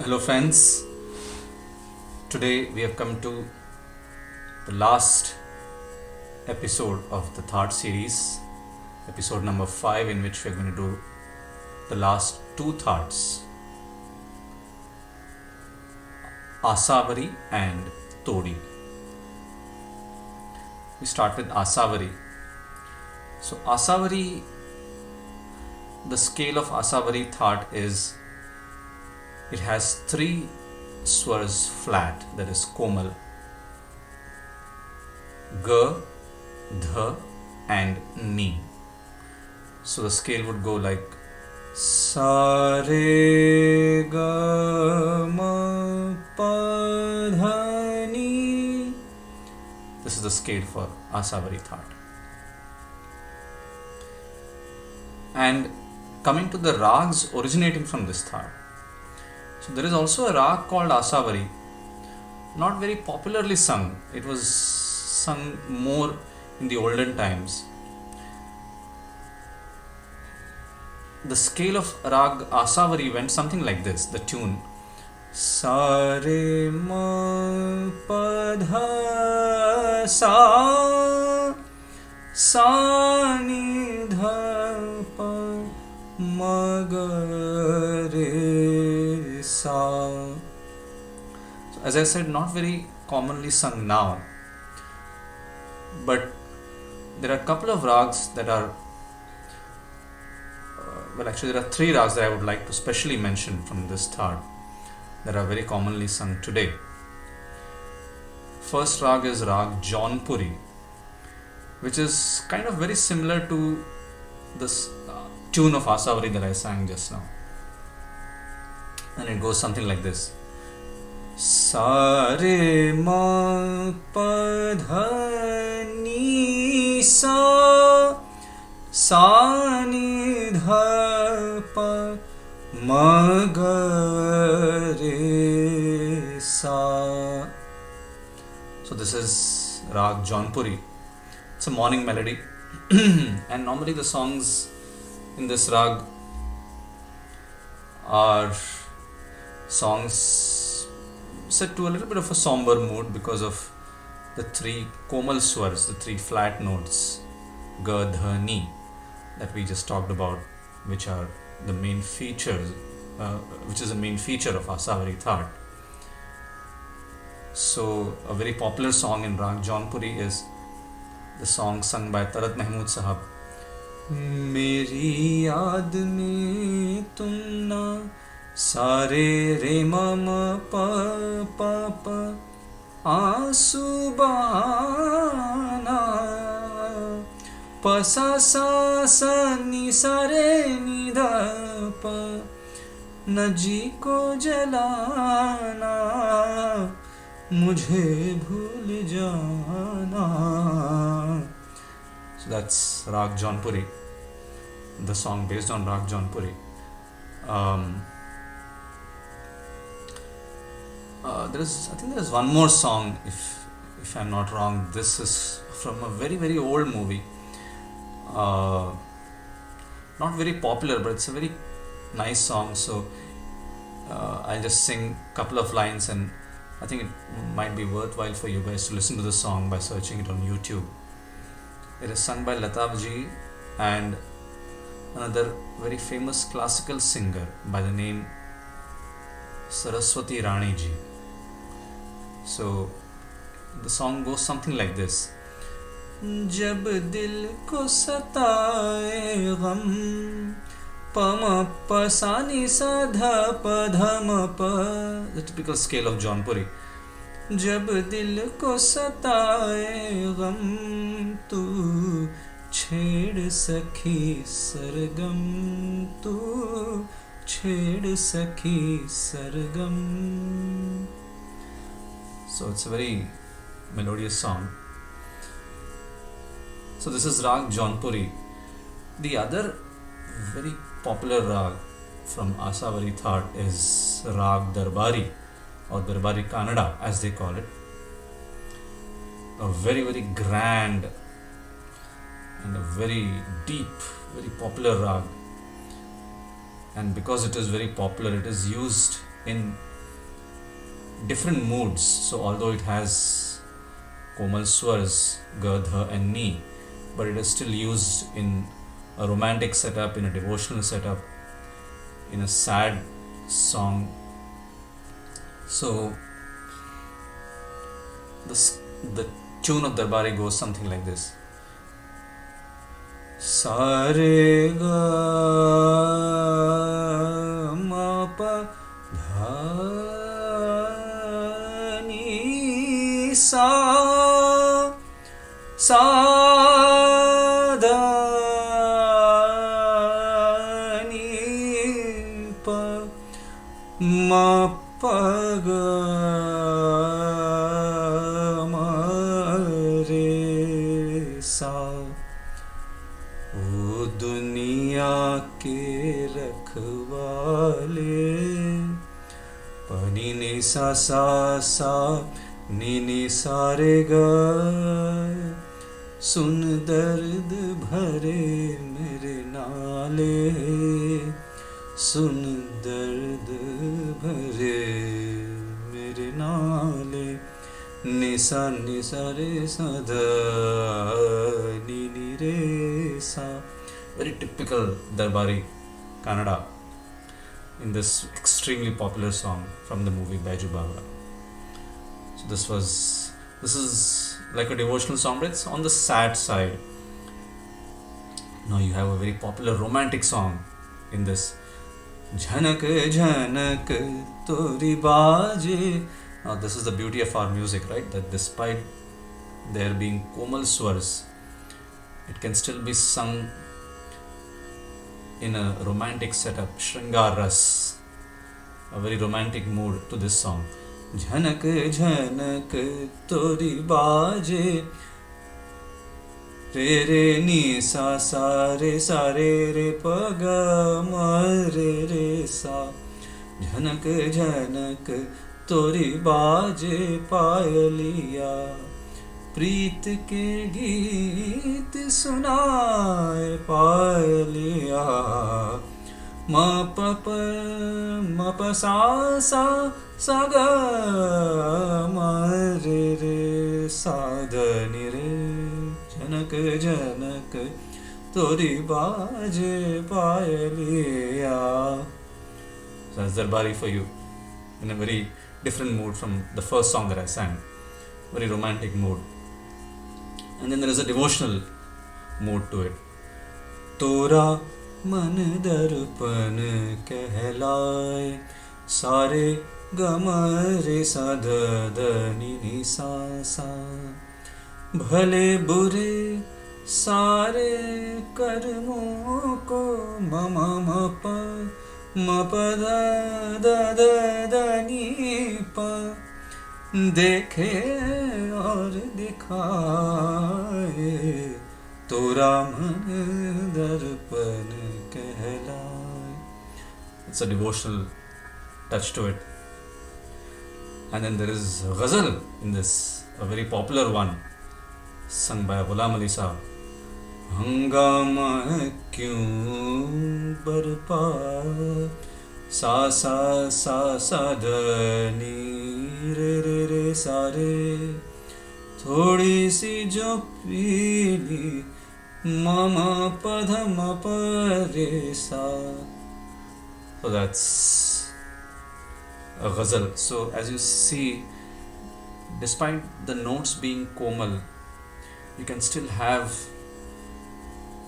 Hello, friends. Today we have come to the last episode of the third series, episode number 5, in which we are going to do the last two thoughts, Asavari and Todi. We start with Asavari. So, Asavari, the scale of Asavari thought is it has three swars flat, that is komal, ga, dha and ni. So the scale would go like sa re ga ma pa dha ni. This is the scale for Asavari thought. And coming to the rags originating from this thought. So there is also a rag called Asavari, not very popularly sung. It was sung more in the olden times. The scale of rag Asavari went something like this. The tune sa re ma pa dha sa ni dha pa ma ga re sa. So as I said, not very commonly sung now, but there are a couple of rags that are there are three rags that I would like to specially mention from this thought that are very commonly sung today. First rag is rag Jaunpuri, which is kind of very similar to this tune of Asavari that I sang just now. And it goes something like this. Sa re ma pa dha ni sa ni dha pa ma ga re sa. So this is rag Jaunpuri. It's a morning melody and normally the songs in this rag are songs set to a little bit of a somber mood because of the three komal swars, the three flat notes, ga, dha, ni, that we just talked about, which are the main features, which is the main feature of Asavari thought. So a very popular song in Rag Jaunpuri is the song sung by Tarat Mahmood Sahab. मेरी याद में तुम ना सारे रे मम प प प आंसू बहाना प सा सा सा नि सा रे नि ध प न जी को जलाना मुझे भूल जाना. So that's Rag Jaunpuri, the song based on Rag Jaunpuri. I think there is one more song, if I'm not wrong. This is from a very very old movie. Not very popular, but it's a very nice song. So I'll just sing a couple of lines, and I think it might be worthwhile for you guys to listen to the song by searching it on YouTube. It is sung by Lata ji and another very famous classical singer by the name Saraswati Rani ji. So the song goes something like this. जब दिल को सताए गम पम प सा नि सा ध प ध म प, the typical scale of Jaunpuri. जब दिल को सताए गम तू छेड़ सखी सरगम तू छेड़ सखी सरगम. So it's a very melodious song. So this is Rag Jaunpuri. The other very popular rag from Asavari thought is Rag Darbari, or Darbari Kannada as they call it. A very very grand and a very deep, very popular rag. And because it is very popular, it is used in different moods. So although it has komal swars, ga, dha and ni, but it is still used in a romantic setup, in a devotional setup, in a sad song. So the tune of Darbari goes something like this. Sare ga ma pa dha ni sa sa da ni pa ma pa ga ma re sa. ओ दुनिया के रखवाले पनी नि सा नी नी सारे गा सुन दर्द भरे मेरे नाले सुन दर्द भरे मेरे नाले निसा रे सा ध ni re sa. Very typical Darbari Kannada in this extremely popular song from the movie Baiju Bawra. So this is like a devotional song, but it's on the sad side. Now you have a very popular romantic song in this. Jhanak jhanak tori baaje. Now this is the beauty of our music, right? That despite there being komal swars, it can still be sung in a romantic setup, Shringar Ras, a very romantic mood to this song. Jhanak jhanak tori baaje re re ni sa re re pa ga ma re sa. Jhanak jhanak tori baaje payaliya प्रीत के गीत सुनाए पायलिया म प प म प सा सा ग म रे सा ध नि रे जनक जनक तोरी बाजे पायलिया. So that's Darbari for you in a very different mood from the first song that I sang. Very romantic mood. And then there is a devotional mood to it. Tora man darpan कहलाए सारे गमरे सा ध नि सा सा भले बुरे सारे कर्मों को म प द नि प देखे और दिखाए तोरा मन दर्पण कहलाए. It's a devotional touch to it. And then there is ghazal in this, a very popular one sung by Ghulam Ali Sahab. हंगामा क्यों बरपा सा ध नी रे सारे थोड़ी सी जो पीली मामा पध म प रे सा. So that's a ghazal. So as you see, despite the notes being komal, you can still have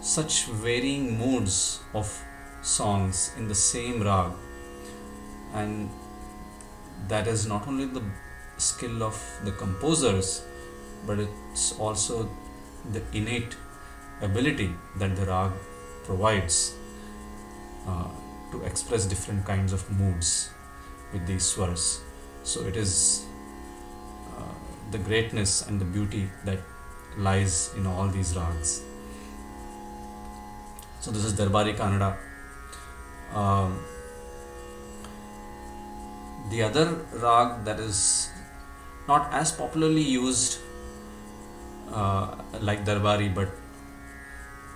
such varying moods of songs in the same rag, and that is not only the skill of the composers, but it's also the innate ability that the rag provides to express different kinds of moods with these swars. So it is the greatness and the beauty that lies in all these rags. So this is Darbari Kannada. The other rag that is not as popularly used like Darbari, but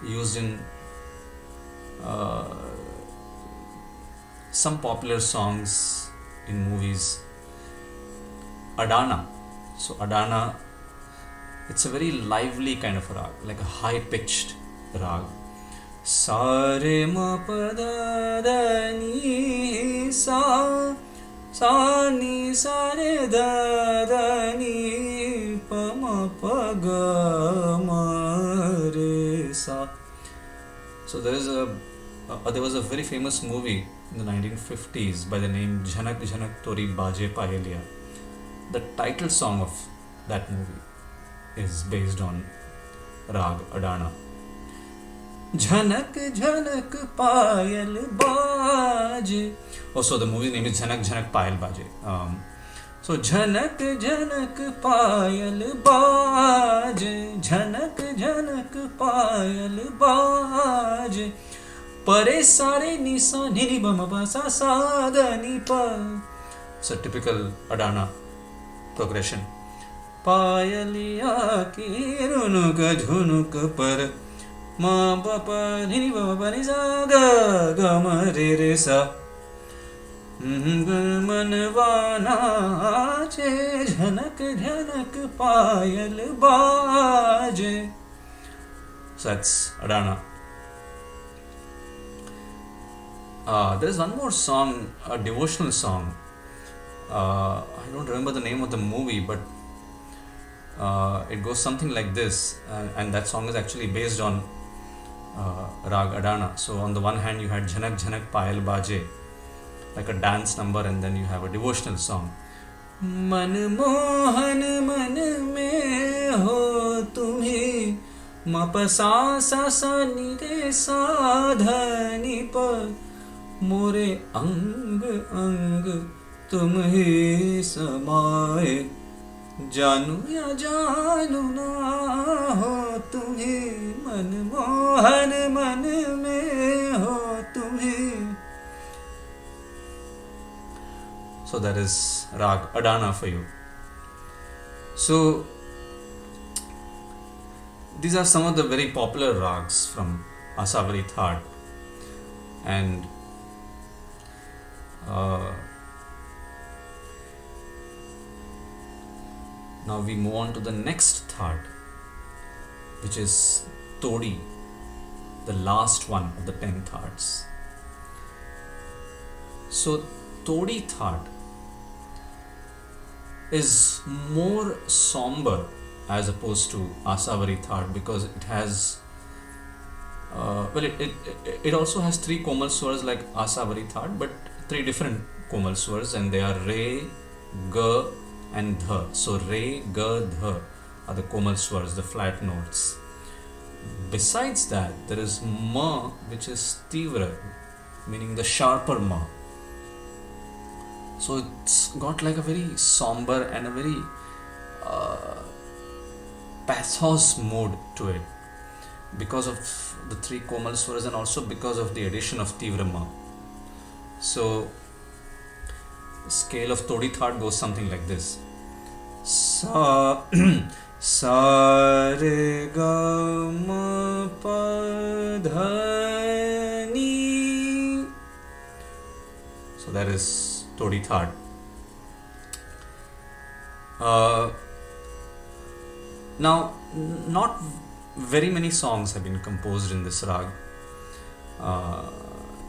used in some popular songs in movies, Adana. So Adana, it's a very lively kind of a rag, like a high pitched rag. Sa re ma pa da da ni sa, sa ni sa re da da ni pa ma pa ga ma re sa. So there was a very famous movie in the 1950s by the name Jhanak Jhanak Tori Baje Payaliya. The title song of that movie is based on Rag Adana. Jhanak Jhanak Payal Baje. Oh, so the movie name is Jhanak Jhanak Payal Baje. So Jhanak Jhanak Payal Baje, Jhanak Jhanak Payal Baje. Pare sare ni sa ni ni ba ma ba sa sa da ni pa. It's a typical Adana progression. Payaliya ki runuk jhunuk par ma ba pa ni ni ba ba ni sa ga ga ma re re sa. मनवा नाचे झनक झनक पायल बाजे. So that's Adana. There's one more song, a devotional song. I don't remember the name of the movie, but it goes something like this, and that song is actually based on Rag Adana. So on the one hand you had Jhanak Jhanak Payal Baje, like a dance number, and then you have a devotional song. मन मोहन मन में हो तुम्हें मपसा सा सा नि रे सा ध नि प मोरे अंग अंग तुम ही समाए जानू या जानू ना हो तुम्हें मन मोहन मन में हो तुम्हें. So that is Rag Adana for you. So these are some of the very popular rags from Asavari Thaat, and now we move on to the next Thaat, which is Todi, the last one of the 10 Thats. So Todi Thaat is more somber as opposed to Asavari Thaat, because it has it also has 3 Komal Swars like Asavari Thaat, but 3 different Komal Swars, and they are Re, Ga and Dha. So Re, Ga, Dha are the Komal Swars, the flat notes. Besides that, there is Ma, which is Tivra, meaning the sharper Ma. So it's got like a very somber and a very pathos mood to it, because of the 3 Komal Swaras and also because of the addition of Tivra Ma. So the scale of Todi Thaat goes something like this. Sa sa re ga ma pa dha ni. So that is Todi Thaat. Now, not very many songs have been composed in this rag.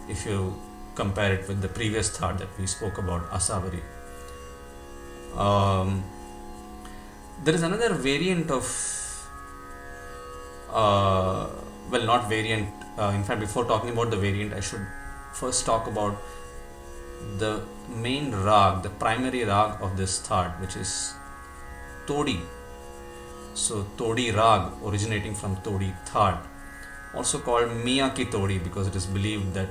If you compare it with the previous Thaat that we spoke about, Asavari. There is another variant of, well, not variant. In fact, before talking about the variant, I should first talk about the main rag, the primary rag of this Thaat, which is Todi. So Todi rag, originating from Todi Thaat, also called Miya Ki Todi, because it is believed that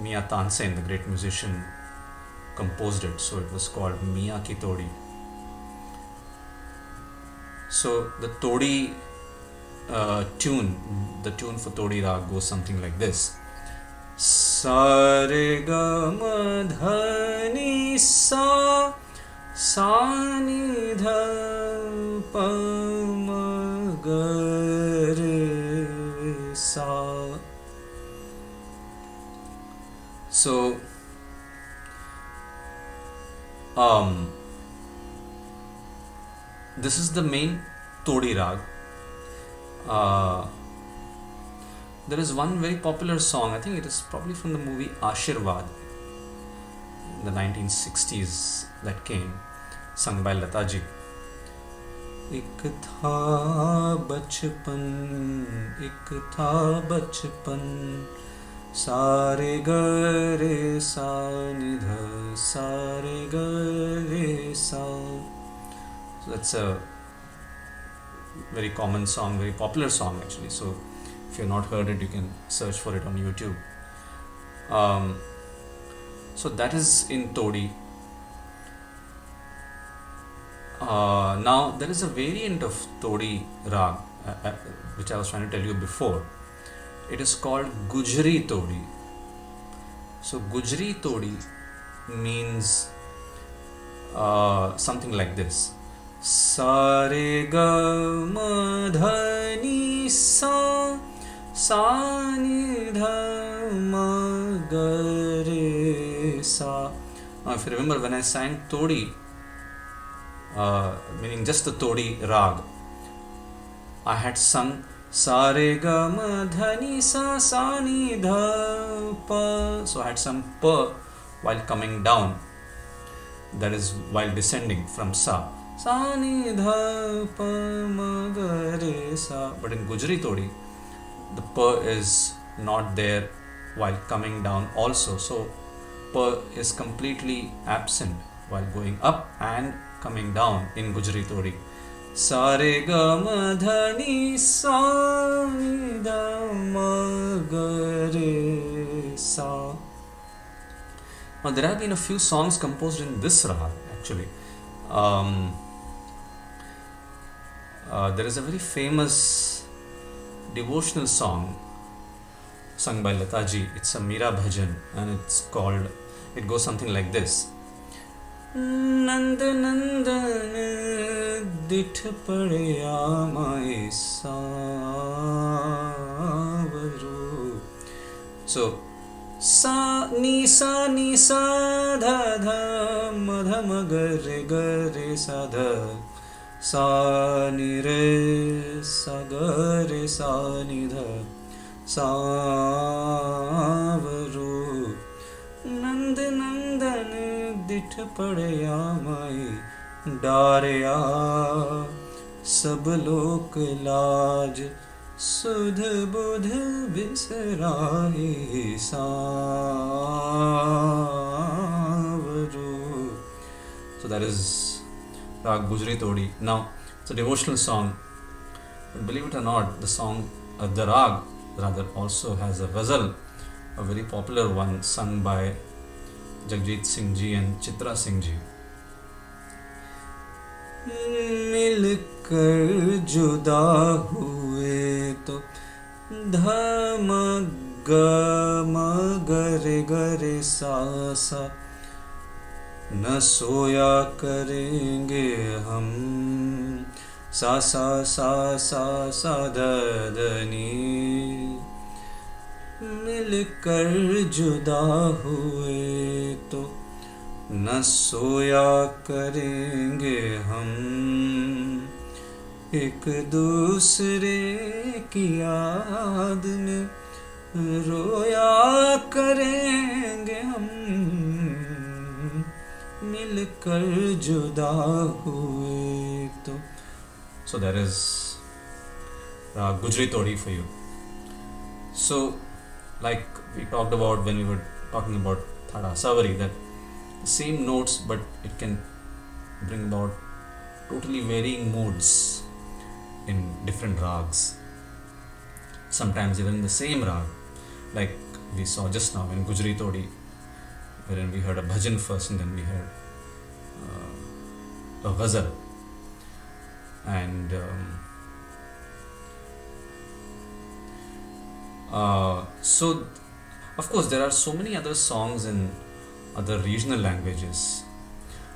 Miya Tansen, the great musician, composed it, so it was called Miya Ki Todi. So the Todi tune, the tune for Todi rag goes something like this. Sa re ga ma dha ni sa, sa ni dha pa ma ga re sa. So This is the main Todi rag. Uh, there is one very popular song, I think it is probably from the movie Ashirwad in the 1960s that came, sung by Lata ji. एक था बचपन, एक था बचपन, सारे गरे सा निध, सारे गरे सा. So that's a very common song, very popular song actually. So if you've not heard it, you can search for it on YouTube. So that is in Todi. Now there is a variant of Todi rag, which I was trying to tell you before. It is called Gujri Todi. So Gujri Todi means something like this. Sa re ga ma dha ni sa, sa ni dha ma ga re sa. Now if you remember, when I sang Todi, meaning just the Todi rag, I had sung sa re ga ma dha ni sa, sa ni dha pa. So I had sung pa while coming down, that is while descending from sa. Sa ni dha pa ma ga re sa. But in Gujri Todi, the pa is not there while coming down also. So pa is completely absent while going up and coming down in Gujri Todi. Sa re ga ma dha ni sa ni dha ma ga re sa. Now there have been a few songs composed in this rag actually. There is a very famous devotional song sung by Lata ji. It's a Meera Bhajan and it goes something like this. Nand Nandan Ditth Padya Mai Savaru. So sa ni sa dha dha ma dha ma ga re sa dha, sa ni re sa ga re sa ni dha savaru. Nand Nandan Ditth Padya Mai Darya, Sab lok laaj Sudh budh bisrahi savaru. So that is Rag Gujri Todi. Now it's a devotional song, but believe it or not, the rag rather also has a ghazal, a very popular one sung by Jagjit Singh ji and Chitra Singh ji. मिलकर जुदा हुए तो धम गम गरे गरे सा सा, न सोया करेंगे हम सा सा सा सा सा दनी. मिलकर जुदा हुए तो न सोया करेंगे हम, एक दूसरे की याद में रोया करेंगे हम, मिलकर जुदा हुए तो. So that is Gujri Todi for you. So like we talked about when we were talking about Thada Savari, that same notes but it can bring about totally varying moods in different rags, sometimes even in the same rag, like we saw just now in Gujri Todi, wherein we heard a bhajan first and then we heard a ghazal. And so of course there are so many other songs in other regional languages.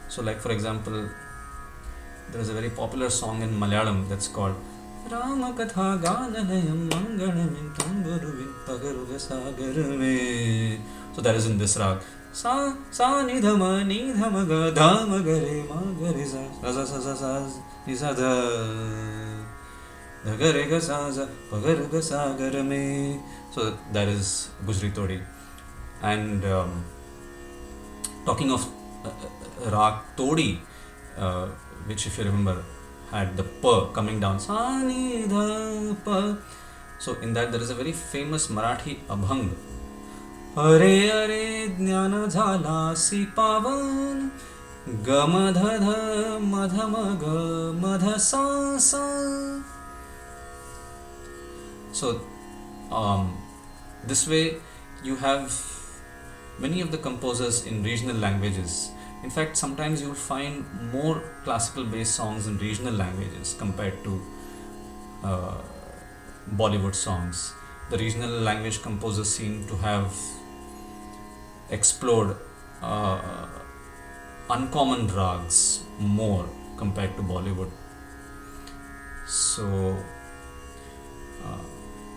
So like for example, there is a very popular song in Malayalam that's called Rama Katha Gananayam Mangalamim Tambaruvin Pagaruga Sagarame. So that is in this rag. Sa ni dhama ga dha ma ga re ma ga re sa sa sa sa sa Nisa da Gare ga sa za pagar ga sa gar me. So that is Gujri Todi. And talking of Rag Todi, uh, which if you remember had the pa coming down. Sa ni dha pa. So in that there is a very famous Marathi abhang. अरे अरे ज्ञान झालासी पावन गमध ध मध मग मध सा सा. So this way you have many of the composers in regional languages. In fact, sometimes you will find more classical based songs in regional languages compared to uh, Bollywood songs. The regional language composers seem to have explored uncommon rags more compared to Bollywood. So, uh,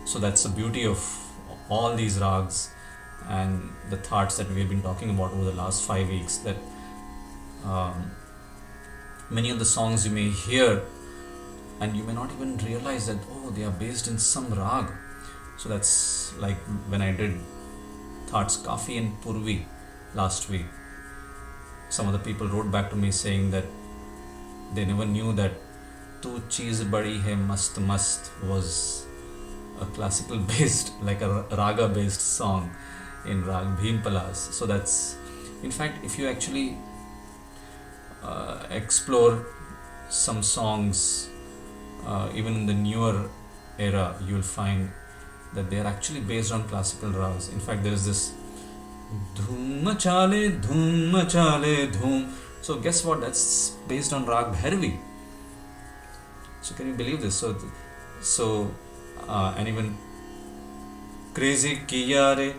so that's the beauty of all these rags and the thoughts that we have been talking about over the last 5 weeks. That many of the songs you may hear and you may not even realize that they are based in some rag. So that's like when I did Thoughts Kafi and Purvi last week. Some of the people wrote back to me saying that they never knew that Tu Cheez Badi Hai Mast Mast was a classical based, like a raga based song in Rag Bhim Palas. So that's, in fact, if you actually explore some songs, even in the newer era, you'll find that they are actually based on classical ragas. In fact, there is this Dhoom Machale, Dhoom Machale, Dhoom. So guess what? That's based on Rag Bhairavi. So can you believe this? And even Crazy Kiyare,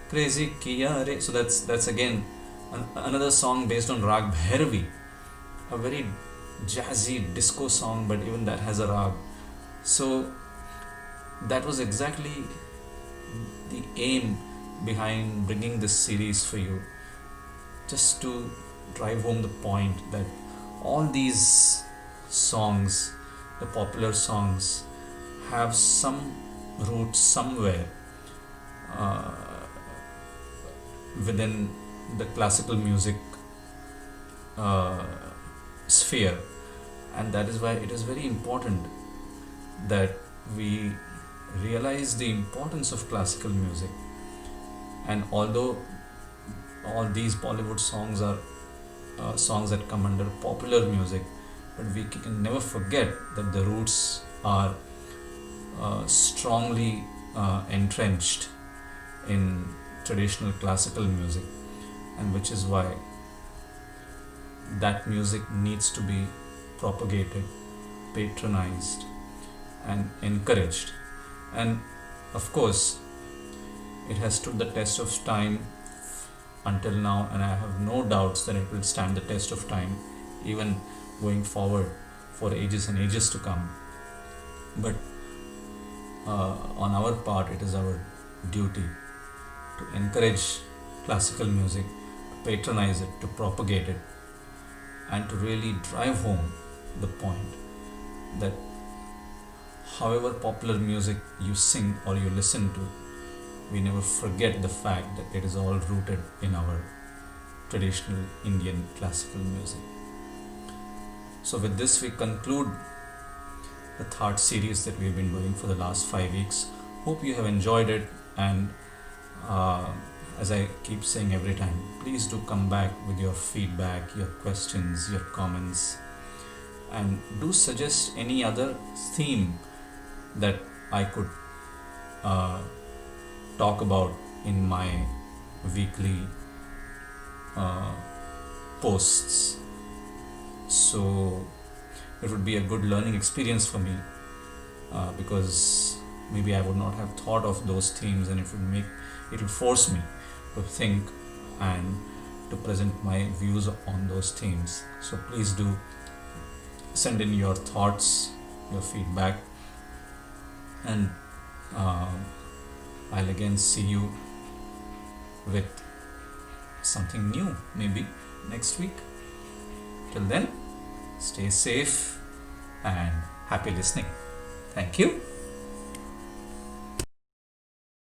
Crazy Kiyare. So that's again another song based on Rag Bhairavi, a very jazzy disco song, but even that has a rag. So that was exactly the aim behind bringing this series for you, just to drive home the point that all these songs, the popular songs, have some roots somewhere within the classical music sphere, and that is why it is very important that we realize the importance of classical music. And although all these Bollywood songs are songs that come under popular music, but we can never forget that the roots are strongly entrenched in traditional classical music, and which is why that music needs to be propagated, patronized, and encouraged. And of course, it has stood the test of time until now, and I have no doubts that it will stand the test of time even going forward for ages and ages to come. But on our part, it is our duty to encourage classical music, to patronize it, to propagate it, and to really drive home the point that however popular music you sing or you listen to, we never forget the fact that it is all rooted in our traditional Indian classical music. So with this, we conclude the third series that we've been doing for the last 5 weeks. Hope you have enjoyed it, and as I keep saying every time, please do come back with your feedback, your questions, your comments, and do suggest any other theme that I could talk about in my weekly posts. So it would be a good learning experience for me, because maybe I would not have thought of those themes, and it would force me to think and to present my views on those themes. So please do send in your thoughts, your feedback, and I'll again see you with something new maybe next week. Till then, Stay safe and happy listening. Thank you.